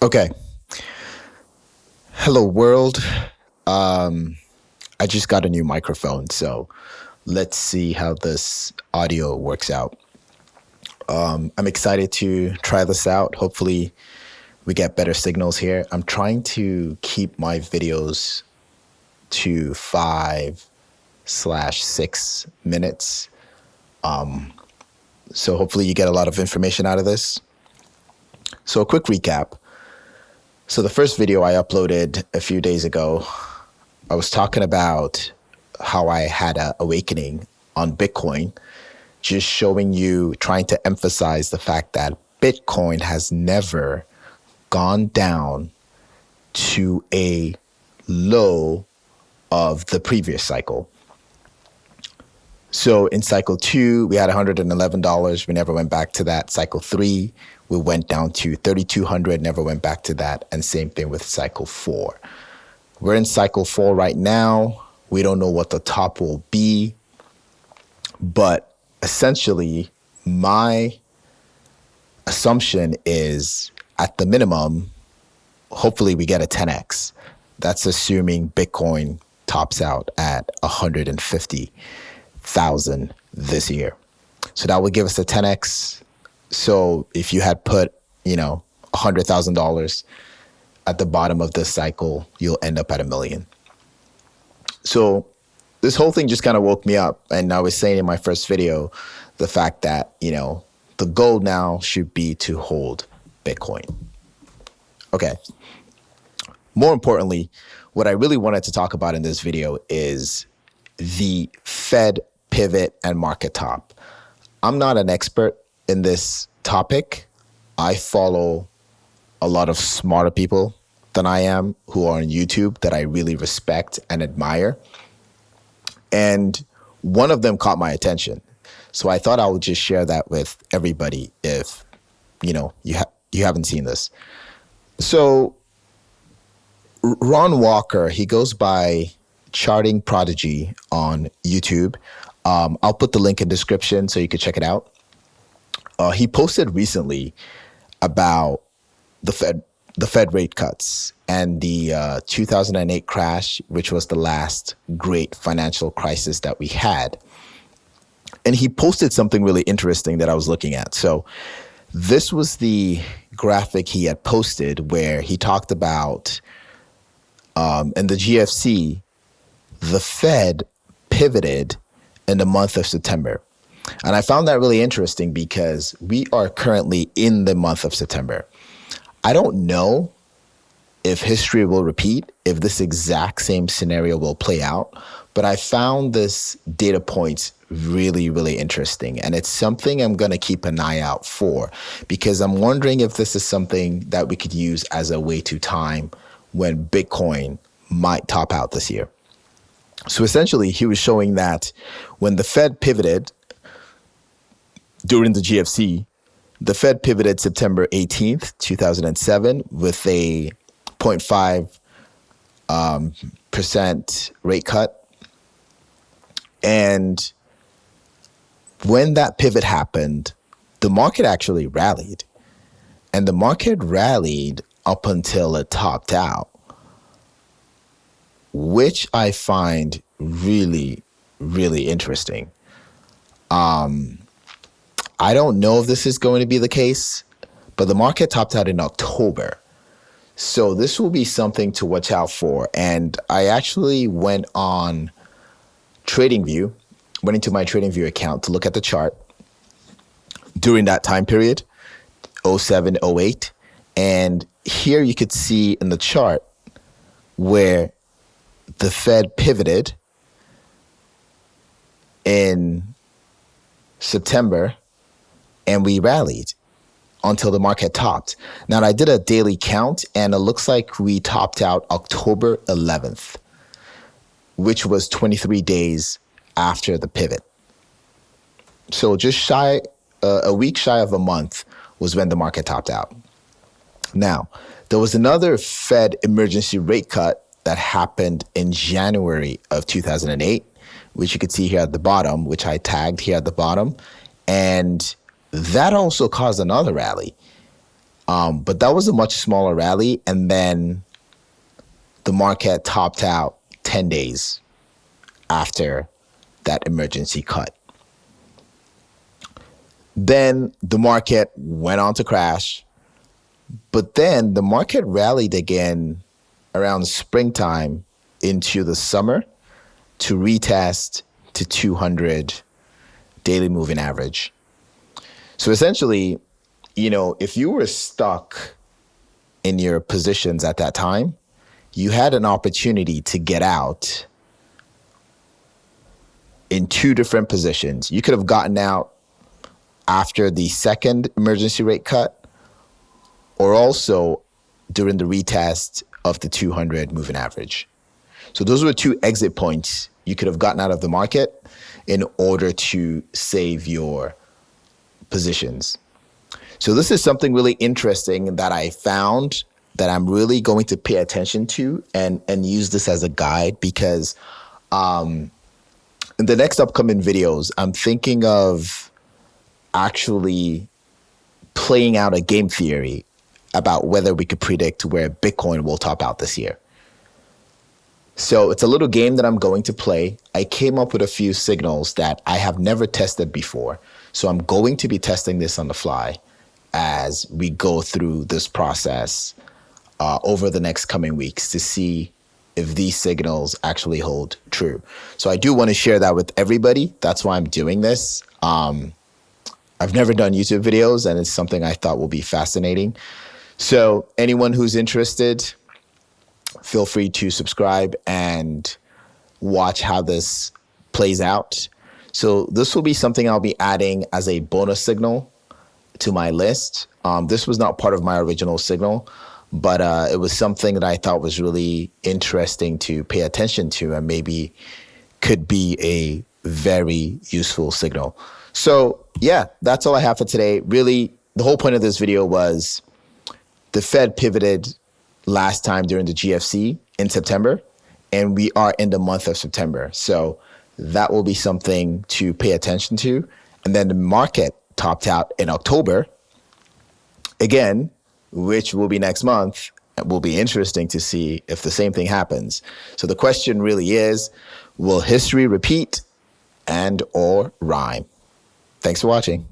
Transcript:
Okay. Hello, world. I just got a new microphone, so let's see how this audio works out. I'm excited to try this out. Hopefully, we get better signals here. I'm trying to keep my videos to 5/6 minutes. So hopefully, you get a lot of information out of this. So, a quick recap. So, the first video I uploaded a few days ago, I was talking about how I had an awakening on Bitcoin, just showing you, trying to emphasize the fact that Bitcoin has never gone down to a low of the previous cycle. So in cycle 2, we had $111. We never went back to that. Cycle 3, we went down to 3,200, never went back to that. And same thing with cycle 4. We're in cycle 4 right now. We don't know what the top will be. But essentially, my assumption is at the minimum, hopefully we get a 10x. That's assuming Bitcoin tops out at 150,000 this year. So that would give us a 10x. So if you had put, $100,000 at the bottom of this cycle, you'll end up at $1 million. So this whole thing just kind of woke me up. And I was saying in my first video, the fact that, the goal now should be to hold Bitcoin. Okay. More importantly, what I really wanted to talk about in this video is the Fed pivot and market top. I'm not an expert in this topic. I follow a lot of smarter people than I am who are on YouTube that I really respect and admire. And one of them caught my attention. So I thought I would just share that with everybody if, you haven't seen this. So Ron Walker, he goes by Charting Prodigy on YouTube. I'll put the link in description so you can check it out. He posted recently about the Fed rate cuts and the 2008 crash, which was the last great financial crisis that we had. And he posted something really interesting that I was looking at. So this was the graphic he had posted where he talked about in the GFC, the Fed pivoted in the month of September. And I found that really interesting because we are currently in the month of September. I don't know if history will repeat, if this exact same scenario will play out, but I found this data point really, really interesting. And it's something I'm going to keep an eye out for because I'm wondering if this is something that we could use as a way to time when Bitcoin might top out this year. So essentially, he was showing that when the Fed pivoted during the GFC, the Fed pivoted September 18th, 2007 with a 0.5% rate cut. And when that pivot happened, the market actually rallied. And the market rallied up until it topped out, which I find really, really interesting. I don't know if this is going to be the case, but the market topped out in October. So this will be something to watch out for. And I actually went on TradingView, went into my TradingView account to look at the chart during that time period, 07, 08. And here you could see in the chart where the Fed pivoted in September and we rallied until the market topped. Now, I did a daily count and it looks like we topped out October 11th, which was 23 days after the pivot. So just a week shy of a month was when the market topped out. Now, there was another Fed emergency rate cut that happened in January of 2008, which you could see here at the bottom, which I tagged here at the bottom. And that also caused another rally. But that was a much smaller rally. And then the market topped out 10 days after that emergency cut. Then the market went on to crash. But then the market rallied again around springtime into the summer to retest to 200 daily moving average. So essentially, if you were stuck in your positions at that time, you had an opportunity to get out in two different positions. You could have gotten out after the second emergency rate cut, or also during the retest of the 200 moving average. So those were two exit points you could have gotten out of the market in order to save your positions. So this is something really interesting that I found that I'm really going to pay attention to and use this as a guide, because in the next upcoming videos, I'm thinking of actually playing out a game theory about whether we could predict where Bitcoin will top out this year. So it's a little game that I'm going to play. I came up with a few signals that I have never tested before. So I'm going to be testing this on the fly as we go through this process over the next coming weeks to see if these signals actually hold true. So I do want to share that with everybody. That's why I'm doing this. I've never done YouTube videos, and it's something I thought will be fascinating. So anyone who's interested, feel free to subscribe and watch how this plays out. So this will be something I'll be adding as a bonus signal to my list. This was not part of my original signal, but it was something that I thought was really interesting to pay attention to and maybe could be a very useful signal. So yeah, that's all I have for today. Really, the whole point of this video was the Fed pivoted last time during the GFC in September, and we are in the month of September. So that will be something to pay attention to. And then the market topped out in October, again, which will be next month. It will be interesting to see if the same thing happens. So the question really is, will history repeat and or rhyme? Thanks for watching.